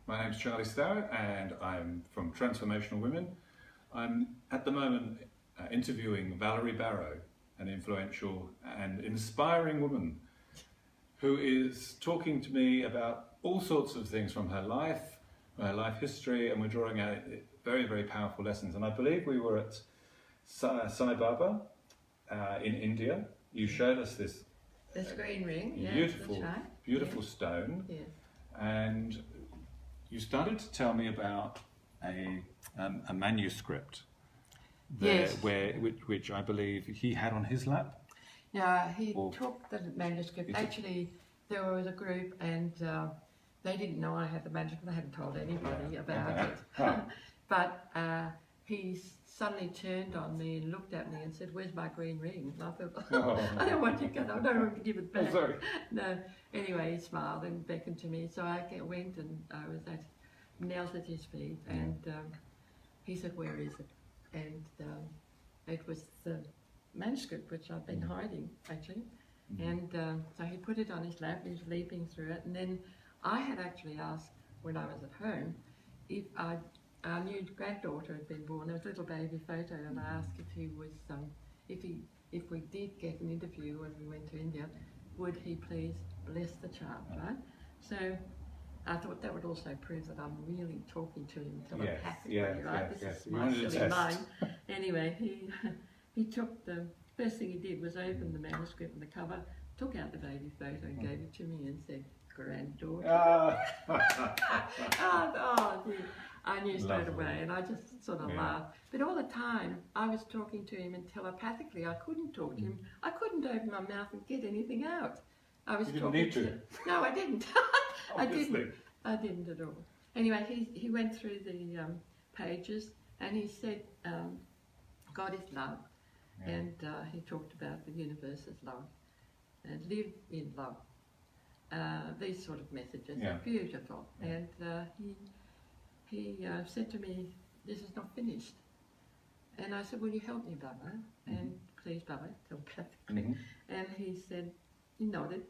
My name's Charlie Starrett and I'm from Transformational Women. I'm at the moment interviewing Valerie Barrow, an influential and inspiring woman who is talking to me about all sorts of things from her life history, and we're drawing out very, very powerful lessons. And I believe we were at Sai Baba in India. You showed us this green ring, beautiful, that's right. beautiful stone. Yes. And you started to tell me about a manuscript there, Yes. which I believe he had on his lap. Yeah, he took the manuscript. Actually, there was a group and they didn't know I had the manuscript. They hadn't told anybody about it. But he suddenly turned on me and looked at me and said, "Where's my green ring?" And I thought, I don't want you to I don't want to give it back. Oh, sorry. No. Anyway, he smiled and beckoned to me. So I went and I was knelt at his feet, and he said, "Where is it?" And it was the manuscript which I've been hiding, actually. And so he put it on his lap, he was leaping through it, and then I had actually asked, when I was at home, if our new granddaughter had been born. There was a little baby photo, and I asked if he was, if we did get an interview when we went to India, would he please bless the child, right? So I thought that would also prove that I'm really talking to him telepathically, right? This is my silly mind. Anyway, he took the first thing he did was open the manuscript and the cover, took out the baby photo and gave it to me and said, "Granddaughter." Dear. I knew straight away, and I just sort of laughed. But all the time, I was talking to him and telepathically. I couldn't talk to him. I couldn't open my mouth and get anything out. I was talking to him. No, I didn't. I didn't at all. Anyway, he went through the pages and he said, God is love. Yeah. And he talked about the universe as love and live in love. These sort of messages are beautiful. Yeah. And he said to me, "This is not finished." And I said, "Will you help me, Baba?" And please, Baba, telepathically. And he said, he nodded.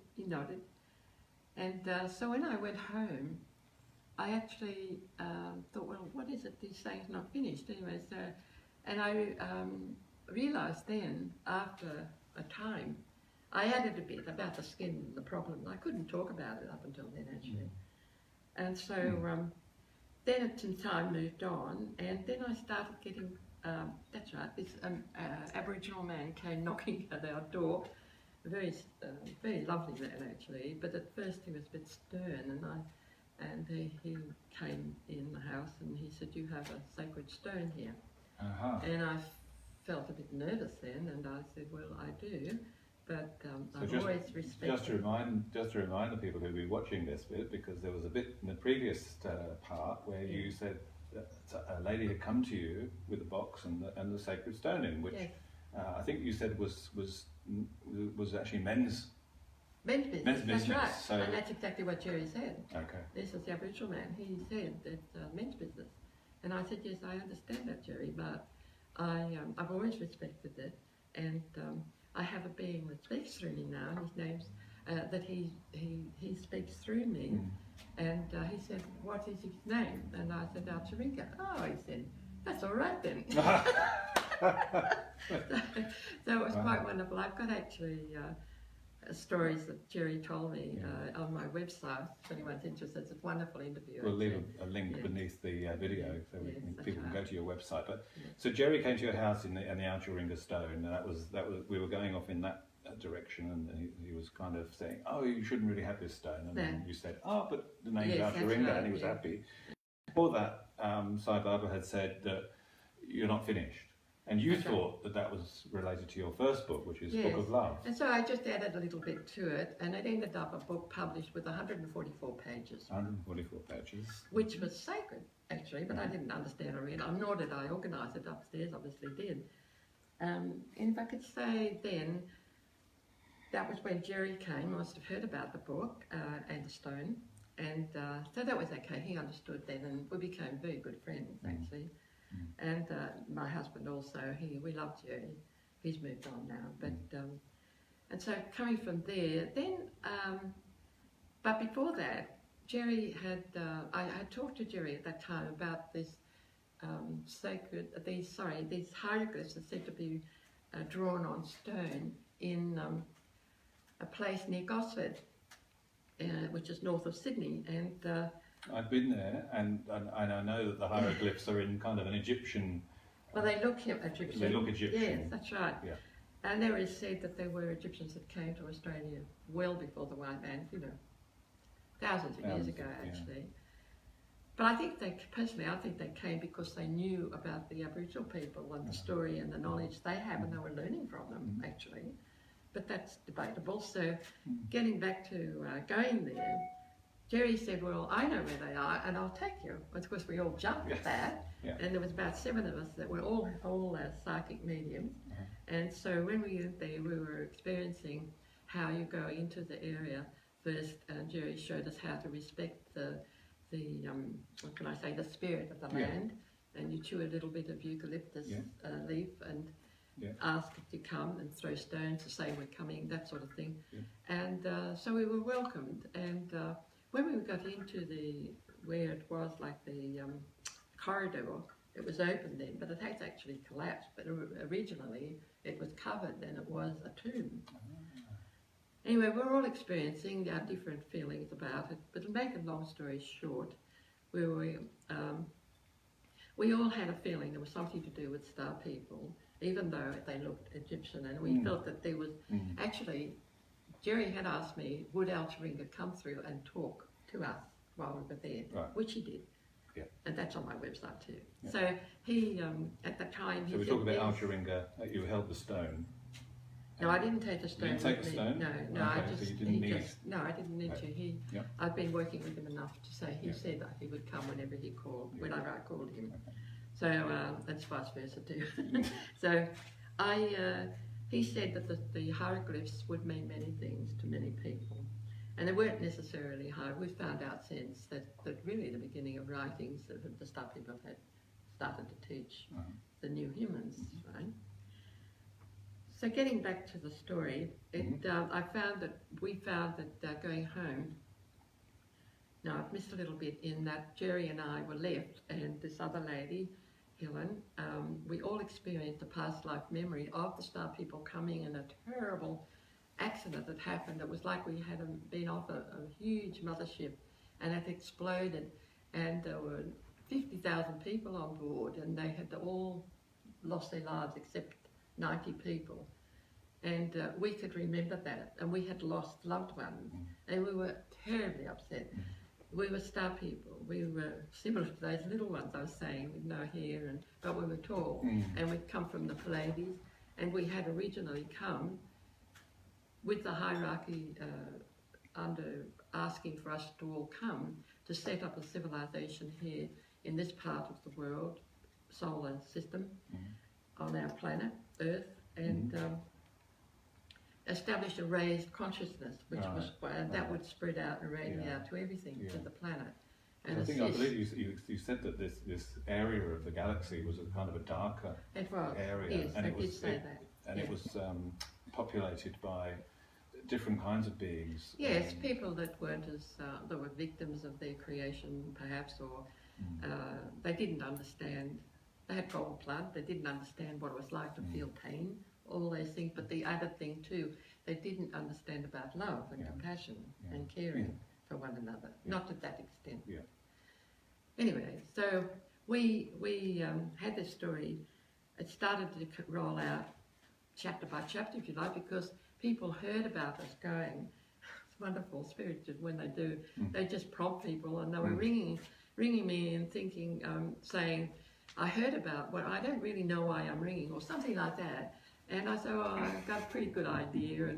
And so when I went home, I actually thought, well, what is it he's saying is not finished? Anyway, so, and I realised then, after a time, I added a bit about the skin, the problem. I couldn't talk about it up until then, actually. And so then time moved on, and then I started getting, that's right, this Aboriginal man came knocking at our door. Very lovely man, actually, but at first he was a bit stern, and he came in the house and he said, "You have a sacred stone here." And I felt a bit nervous then, and I said, "Well, I do, but I've always respected." Just to remind the people who'll be watching this bit, because there was a bit in the previous part where you said that a lady had come to you with a box and the sacred stone in, which I think you said was actually men's business. That's right, so, and that's exactly what Jerry said. Okay. This is the Aboriginal man. He said it's men's business, and I said, "Yes, I understand that, Jerry, but I've always respected it, and I have a being that speaks through me now, and his name's that he speaks through me." And he said, "What is his name?" And I said, "Alcheringa." "Oh," he said, "that's all right then." So it was quite wonderful. I've got actually stories that Jerry told me on my website. If anyone's interested, it's a wonderful interview. We'll leave a link beneath the video so people can go to your website. But so Jerry came to your house in the Alcheringa stone, and that was we were going off in that direction, and he was kind of saying, "Oh, you shouldn't really have this stone," and then you said, "Oh, but the name's Alcheringa," right, and he was happy. Before that, Sai Baba had said that you're not finished. And you thought that was related to your first book, which is Book of Love. And so I just added a little bit to it, and it ended up a book published with 144 pages. 144 pages. Which was sacred, actually, but I didn't understand or read, nor did I organise it upstairs, obviously did. And if I could say then, that was when Jerry came, I must have heard about the book and the stone, and so that was okay, he understood then, and we became very good friends, actually. And my husband also, we love Jerry. He's moved on now, but and so coming from there, then, but before that, Jerry had, I talked to Jerry at that time about this these hieroglyphs that said to be drawn on stone in a place near Gosford, which is north of Sydney, and I've been there, and I know that the hieroglyphs are in kind of an Egyptian. Well, they look Egyptian. They look Egyptian. Yes, that's right. Yeah. And there is said that there were Egyptians that came to Australia well before the white man, thousands of years ago, actually. Yeah. But I think I think they came because they knew about the Aboriginal people and the story and the knowledge they have, and they were learning from them, actually. But that's debatable. So getting back to going there, Jerry said, well, I know where they are and I'll take you. Of course, we all jumped at that. Yeah. And there was about 7 of us that were all psychic mediums. And so when we went there, we were experiencing how you go into the area. First, Jerry showed us how to respect the spirit of the land. And you chew a little bit of eucalyptus leaf and ask it to come and throw stones to say we're coming, that sort of thing. And so we were welcomed. And when we got into where it was like the corridor, it was open then, but it has actually collapsed. But originally it was covered and it was a tomb. Anyway, we're all experiencing our different feelings about it, but to make a long story short, we all had a feeling there was something to do with star people, even though they looked Egyptian, and we felt that there was, actually, Jerry had asked me, would Alcheringa come through and talk to us while we were there, which he did. Yeah. And that's on my website too. Yeah. So he, at the time... So we're talking about Alcheringa, you held the stone. No, I didn't take the stone. You didn't take the stone? No, okay, I just... So you didn't need... No, I didn't need to. I've been working with him enough to say he said that he would come whenever he called, whenever I called him. Okay. So that's vice versa too. So he said that the hieroglyphs would mean many things to many people. And they weren't necessarily hard. We found out since that really the beginning of writings that the star people had started to teach the new humans, right? So getting back to the story, we found that going home, now I've missed a little bit in that Jerry and I were left, and this other lady, Helen, we all experienced a past life memory of the star people coming in a terrible accident that happened. It was like we had been off a huge mothership and it exploded, and there were 50,000 people on board, and they had all lost their lives except 90 people. And we could remember that, and we had lost loved ones, and we were terribly upset. We were star people. We were similar to those little ones I was saying, with no hair, but we were tall, and we'd come from the Pleiades, and we had originally come with the hierarchy under asking for us to all come to set up a civilization here in this part of the world, solar system, on our planet, Earth, and establish a raised consciousness, which that would spread out and radiate out to everything, to the planet. And I believe you said that this area of the galaxy was a kind of a darker area, yes, and it did say that. And it was populated by different kinds of beings. Yes, people that weren't that were victims of their creation, perhaps, or they didn't understand. They had cold blood. They didn't understand what it was like to feel pain, all those things. But the other thing too, they didn't understand about love and compassion and caring for one another. Not to that extent. Yeah. Anyway, so we had this story. It started to roll out chapter by chapter, if you like, because people heard about us going. It's wonderful, spirits when they do. They just prompt people, and they were ringing me and thinking, saying, I heard about, well, I don't really know why I'm ringing, or something like that. And I said, oh, I've got a pretty good idea.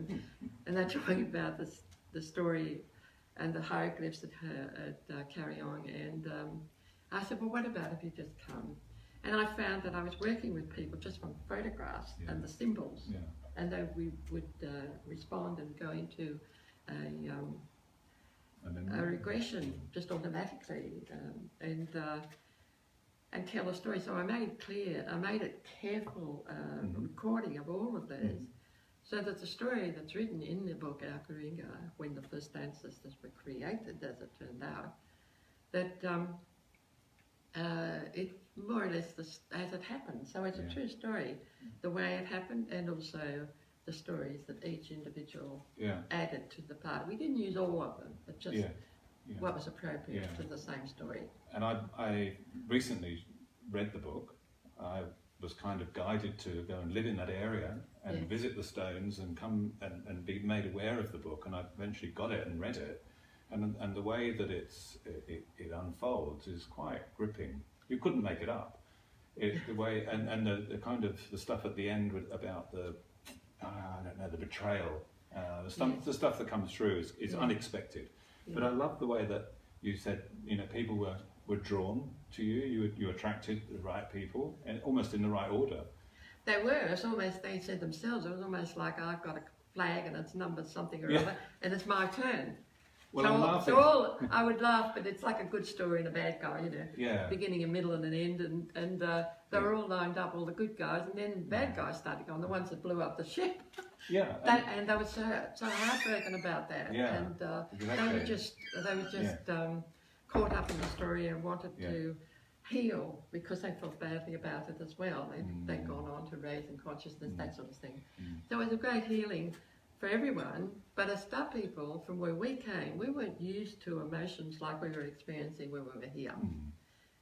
And they're talking about the story and the hieroglyphs at Carry On. And I said, well, what about if you just come? And I found that I was working with people just from photographs and the symbols. Yeah. And we would respond and go into a regression just automatically, and tell a story. So I made it clear, I made it careful recording of all of those, So that the story that's written in the book Alcheringa, when the first ancestors were created, as it turned out, that it more or less as it happened. So it's a true story, the way it happened, and also the stories that each individual added to the part. We didn't use all of them, but just what was appropriate to the same story. And I recently read the book. I was kind of guided to go and live in that area and visit the stones and come and be made aware of the book, and I eventually got it and read it, and the way that it unfolds is quite gripping. You couldn't make it up. The way and the kind of the stuff at the end about the I don't know, the betrayal, the stuff that comes through is unexpected. But I love the way that you said, you know, people were drawn to you. You attracted the right people, and almost in the right order. They were. It's almost, they said themselves, it was almost like I've got a flag and it's numbered something or other, and it's my turn. Well, so, I'm laughing. So I would laugh, but it's like a good story and a bad guy, you know. Yeah. Beginning, a middle, and an end, and they were all lined up, all the good guys, and then the bad guys started going, the ones that blew up the ship. Yeah. And they were so heartbroken about that. Yeah. And Exactly. they were just caught up in the story and wanted to heal because they felt badly about it as well. They'd gone on to raising consciousness, that sort of thing. So it was a great healing for everyone, but as Star people, from where we came, we weren't used to emotions like we were experiencing when we were here.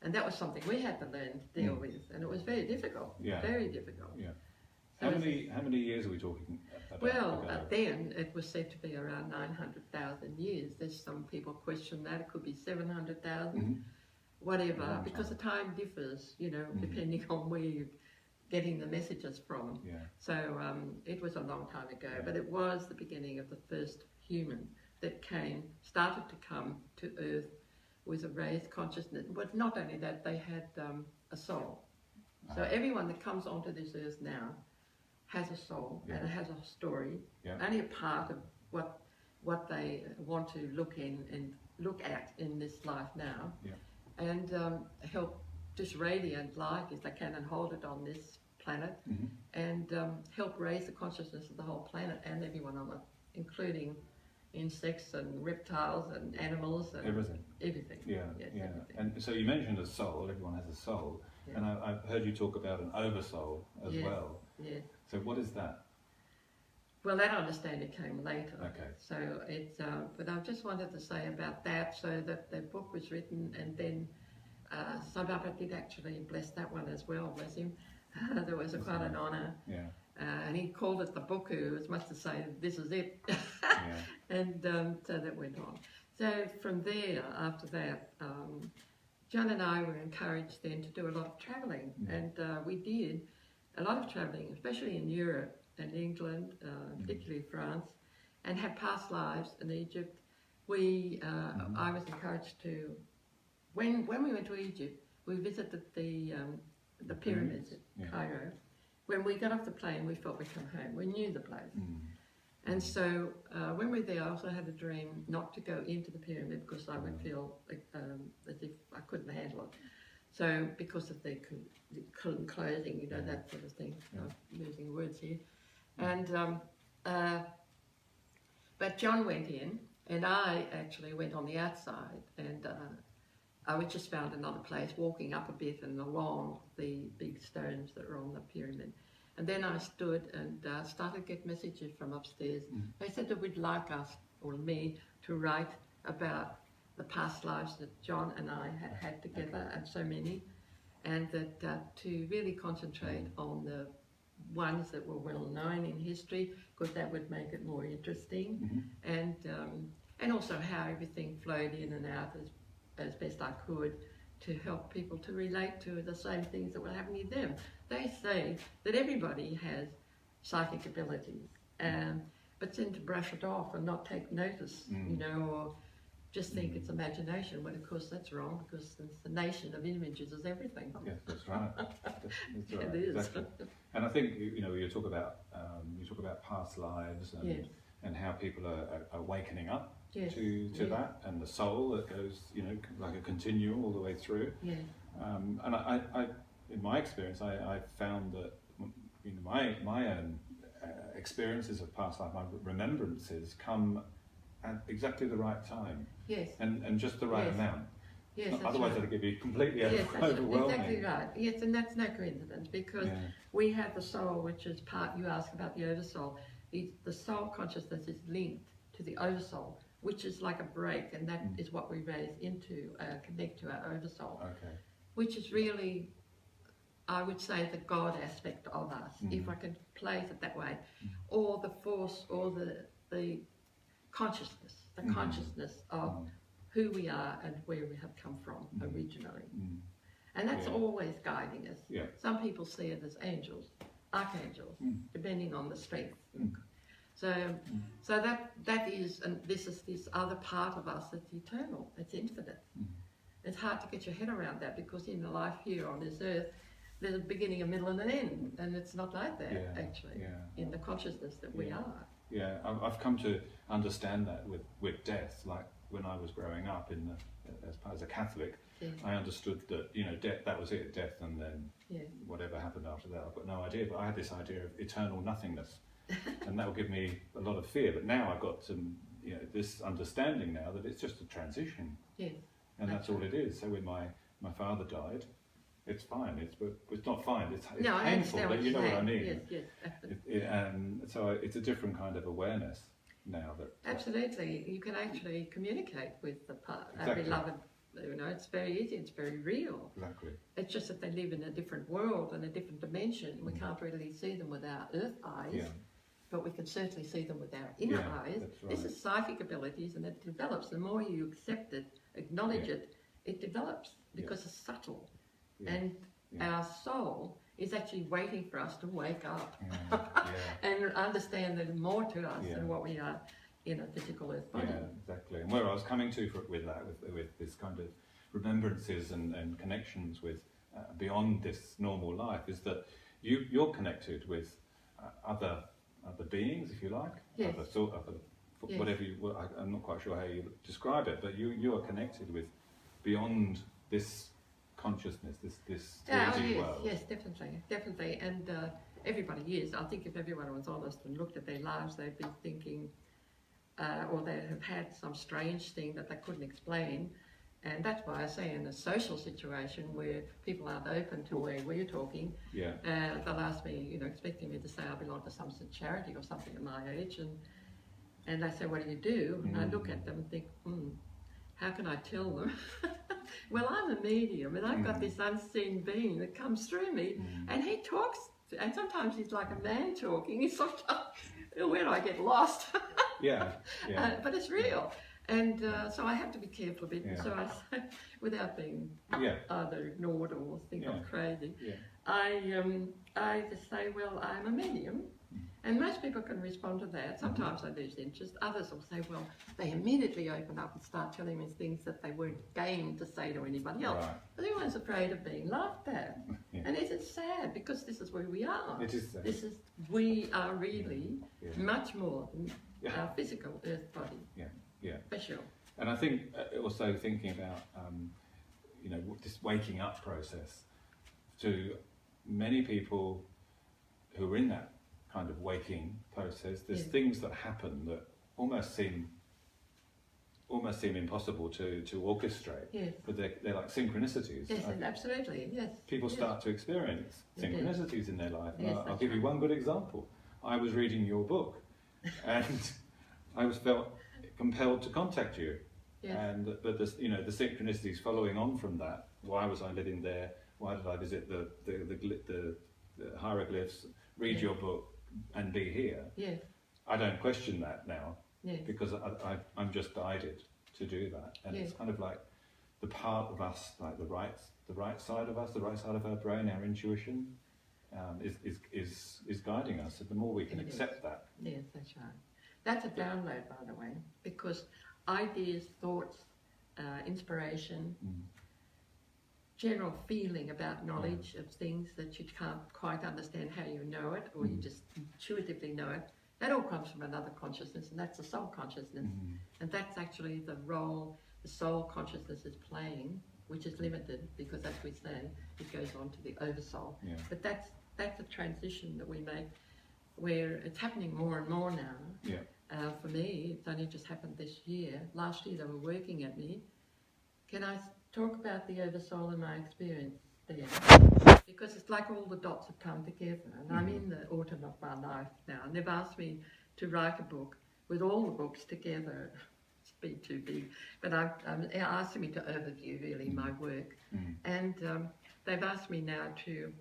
And that was something we had to learn to deal with, and it was very difficult, very difficult. Yeah. So how many years are we talking about? Well, then it was said to be around 900,000 years. There's some people question that. It could be 700,000, whatever, because the time differs, you know, depending on where you're getting the messages from. Yeah. So it was a long time ago, but it was the beginning of the first human that started to come to Earth with a raised consciousness. But not only that, they had a soul. So everyone that comes onto this Earth now has a soul and it has a story, only a part of what they want to look at in this life now, and help just radiate light as they can and hold it on this planet, and help raise the consciousness of the whole planet and everyone on it, including insects and reptiles and animals and everything. Yeah, yes, yeah. everything. And so you mentioned a soul. Everyone has a soul, and I've heard you talk about an oversoul as well. Yeah. So what is that? Well, that understanding came later. Okay. So it's, but I just wanted to say about that, so that the book was written, and then Sababa did actually bless that one as well. Bless him. There was quite an honour. Yeah. And he called it the Buku, as much to say, this is it. And so that went on. So from there, after that, John and I were encouraged then to do a lot of travelling. And we did a lot of travelling, especially in Europe and England, particularly France, and had past lives in Egypt. I was encouraged to, when we went to Egypt, we visited the pyramids at Cairo. When we got off the plane, we felt we'd come home. We knew the place. And so when we were there, I also had a dream not to go into the pyramid because I would feel like, as if I couldn't handle it. So because of the clothing, you know, that sort of thing. I'm using words here. And but John went in, and I actually went on the outside, and I just found another place, walking up a bit and along the big stones that were on the pyramid. And then I stood and started to get messages from upstairs. They said they would like us, or me, to write about the past lives that John and I had together, and so many, and that to really concentrate on the ones that were well known in history, because that would make it more interesting, and also how everything flowed in and out as best I could, to help people to relate to the same things that were happening to them. They say that everybody has psychic abilities, but tend to brush it off and not take notice, you know, or just think it's imagination, when of course that's wrong, because the nation of images is everything. Yes, that's right. That's right. It is. Exactly. And I think, you know, you talk about past lives and how people are awakening up to that, and the soul that goes, you know, like a continuum all the way through. Yeah. And I in my experience, I found that, you know, my own experiences of past life, my remembrances come at exactly the right time. Yes. And just the right amount. Yes, otherwise right. it'll give you completely Yes, overwhelming. exactly right. Yes, and that's no coincidence, because we have the soul, which is part, you ask about the oversoul. The soul consciousness is linked to the oversoul, which is like a break, and that is what we raise into, connect to our oversoul. Okay. Which is really, I would say, the God aspect of us, if I can place it that way, or the force, or the consciousness, consciousness of who we are and where we have come from originally. And that's always guiding us. Yeah. Some people see it as angels, archangels, depending on the strength. So that is, and this is this other part of us that's eternal, it's infinite. It's hard to get your head around that, because in the life here on this earth, there's a beginning, a middle and an end, and it's not like that actually in the consciousness that we are. Yeah, I've come to understand that with death. Like when I was growing up as a Catholic, I understood that, you know, death, that was it, death, and then whatever happened after that, I've got no idea. But I had this idea of eternal nothingness, and that would give me a lot of fear. But now I've got some, you know, this understanding now that it's just a transition, and that's all it is. So when my father died, it's fine. It's not fine. It's painful, but you know what I mean. Yes. And so it's a different kind of awareness now that. Absolutely, you can actually communicate with our beloved. You know, it's very easy. It's very real. Exactly. It's just that they live in a different world and a different dimension. We can't really see them with our earth eyes, but we can certainly see them with our inner eyes. That's right. This is psychic abilities, and it develops. The more you accept it, acknowledge it, it develops, because it's subtle. And our soul is actually waiting for us to wake up and understand that more to us than what we are in a physical earth body. Yeah, exactly. And where I was coming to with that, with this kind of remembrances and connections with beyond this normal life, is that you're connected with other beings, if you like, whatever you. I'm not quite sure how you describe it, but you are connected with beyond this consciousness, this 3D world. Yes, definitely, and everybody is. I think if everyone was honest and looked at their lives, they'd be thinking, or they have had some strange thing that they couldn't explain, and that's why I say in a social situation where people aren't open to where we're talking, they'll ask me, you know, expecting me to say I belong to some sort of charity or something at my age, and they say, what do you do? And I look at them and think, how can I tell them? Well, I'm a medium, and I've got this unseen being that comes through me, and he talks, and sometimes he's like a man talking, he's sometimes, where I get lost. But it's real, and so I have to be careful a bit, and so I say, without being either ignored or think I'm crazy, I just say, well, I'm a medium. And most people can respond to that. Sometimes they lose interest. Others will say, well, they immediately open up and start telling me things that they weren't game to say to anybody else. Right. But everyone's afraid of being laughed at. And it's sad, because this is where we are. It is sad. We are really much more than our physical earth body. For sure. And I think also thinking about, you know, this waking up process, to many people who are in that kind of waking process, there's things that happen that almost seem impossible to orchestrate, but they're like synchronicities. Yes, absolutely, yes. People start to experience synchronicities in their life. I'll give you one good example. I was reading your book, and I felt compelled to contact you. But the synchronicities following on from that. Why was I living there? Why did I visit the hieroglyphs? Read your book and be here. I don't question that now, because I'm just guided to do that, and it's kind of like the part of us, like the right side of us, the right side of our brain, our intuition, is guiding us. And the more we can accept that. Yes, that's right. That's a download, by the way, because ideas, thoughts, inspiration, general feeling about knowledge of things that you can't quite understand how you know it, or you just intuitively know it, that all comes from another consciousness, and that's the soul consciousness. And that's actually the role the soul consciousness is playing, which is limited, because as we say, it goes on to the oversoul. But that's a transition that we make where it's happening more and more now. Yeah. For me, it's only just happened this year. Last year they were working at me. Can I talk about the oversoul and my experience there? Because it's like all the dots have come together, and I'm in the autumn of my life now, and they've asked me to write a book with all the books together. It's been too big, but they're asking me to overview really my work, and they've asked me now to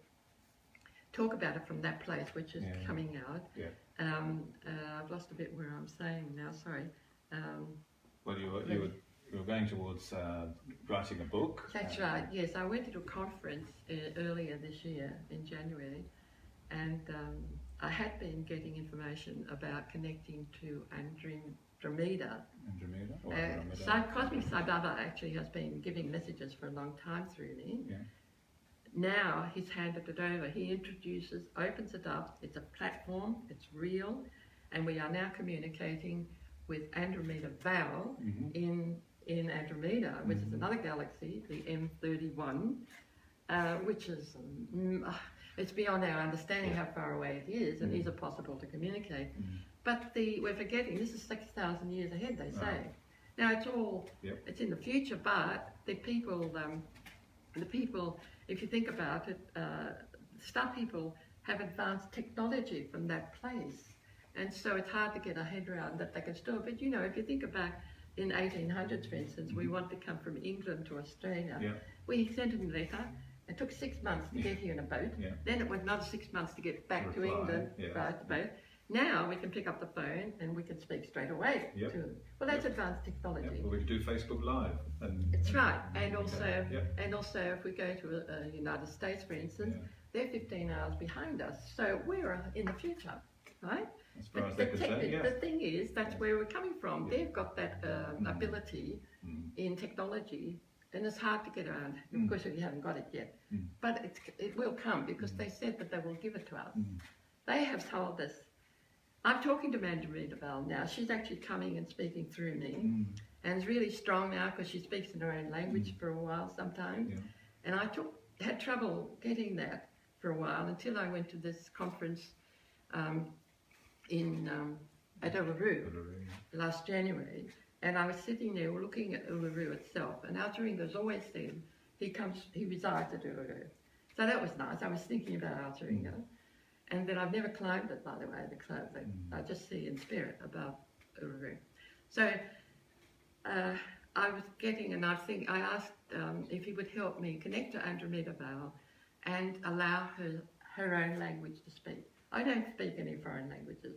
talk about it from that place, which is coming out. Yeah. I've lost a bit where I'm saying now. Sorry. Well, you were going towards writing a book. That's right. Yes, I went to a conference earlier this year in January, and I had been getting information about connecting to Andromeda. Andromeda? Or Andromeda? Cosmic Sai Baba actually has been giving messages for a long time through me. Yeah. Now he's handed it over. He introduces, opens it up. It's a platform. It's real, and we are now communicating with Andromeda Val in Andromeda, which is another galaxy, the M31, which is it's beyond our understanding how far away it is, and is it possible to communicate? But we're forgetting this is 6,000 years ahead. They say. Now it's all it's in the future, but the people, if you think about it, star people have advanced technology from that place, and so it's hard to get a head around that they can store. But you know, if you think about in 1800s, for instance, we want to come from England to Australia. Yeah. We sent a letter. It took 6 months to get here in a boat. Yeah. Then it was another 6 months to get back to England, right, the boat. Now we can pick up the phone and we can speak straight away to them. Well, that's advanced technology. Well, we can do Facebook Live. That's right. And also if we go to the United States, for instance, they're 15 hours behind us. So we're in the future, right? As far as they're concerned, the thing is, that's where we're coming from. They've got that ability in technology, and it's hard to get around. Of course, we haven't got it yet. But it will come, because they said that they will give it to us. They have told us. I'm talking to Andromeda Val now. She's actually coming and speaking through me, and is really strong now because she speaks in her own language for a while sometimes. Yeah. And I had trouble getting that for a while until I went to this conference at Uluru last January, and I was sitting there looking at Uluru itself, and Alcheringa's always said he resides at Uluru. So that was nice. I was thinking about Alcheringa. And then I've never climbed it, by the way, the club. I just see in spirit above Uluru. So I was getting, and I asked if he would help me connect to Andromeda Val and allow her own language to speak. I don't speak any foreign languages.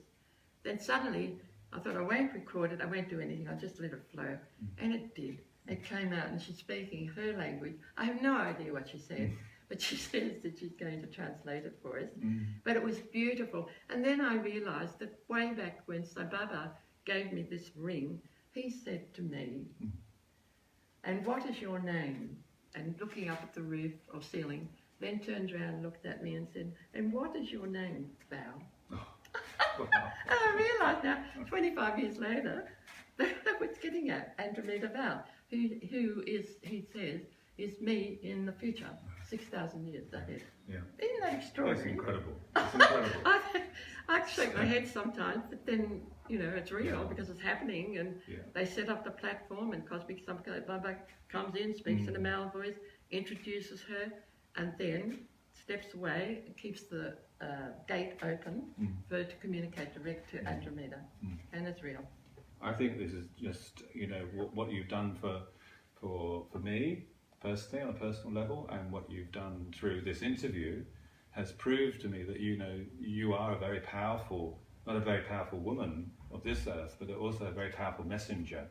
Then suddenly, I thought I won't record it, I won't do anything, I'll just let it flow. And it did. It came out, and she's speaking her language. I have no idea what she said. But she says that she's going to translate it for us. But it was beautiful. And then I realised that way back when Sai Baba gave me this ring, he said to me, "And what is your name?" And looking up at the roof or ceiling, then turned around and looked at me and said, "And what is your name, Val?" And I realised now, 25 years later, that was getting at Andromeda Val, who is, he says, is me in the future, 6,000 years ahead. Yeah. Isn't that extraordinary? It's incredible. It's incredible. I shake my head sometimes, but then, you know, it's real because it's happening, and they set up the platform, and Cosmic Sai Baba comes in, speaks in a male voice, introduces her, and then steps away and keeps the gate open for her to communicate direct to Andromeda. And it's real. I think this is just, you know, what you've done for me personally on a personal level, and what you've done through this interview has proved to me that, you know, you are a very powerful, not a very powerful woman of this earth, but also a very powerful messenger.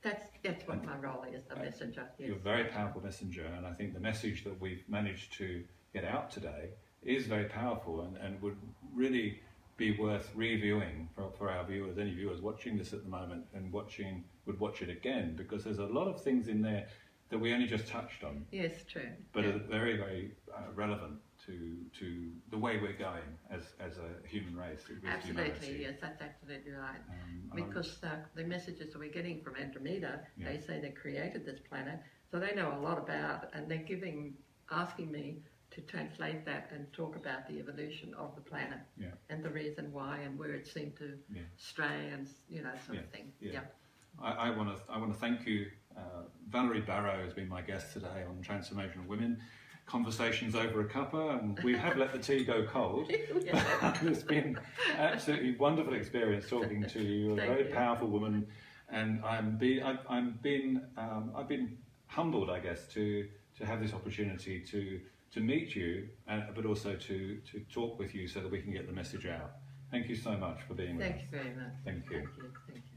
That's what my role is, a messenger. Yes. You're a very powerful messenger, and I think the message that we've managed to get out today is very powerful, and would really be worth reviewing for our viewers, any viewers watching this at the moment and would watch it again, because there's a lot of things in there that we only just touched on. Yes, true. But are very, very relevant to the way we're going as a human race. Absolutely, humanity. yes, that's absolutely right. Because the messages that we're getting from Andromeda, they say they created this planet, so they know a lot about it, and they're asking me to translate that and talk about the evolution of the planet and the reason why and where it seemed to stray and sort of thing. Yeah. I want to thank you. Valerie Barrow has been my guest today on Transformational Women. Conversations over a cuppa, and we have let the tea go cold. It's been an absolutely wonderful experience talking to you. You're a very powerful woman, and I've been humbled, I guess, to have this opportunity to meet you, but also to talk with you so that we can get the message out. Thank you so much for being with us. Thank you very much. Thank you. Thank you.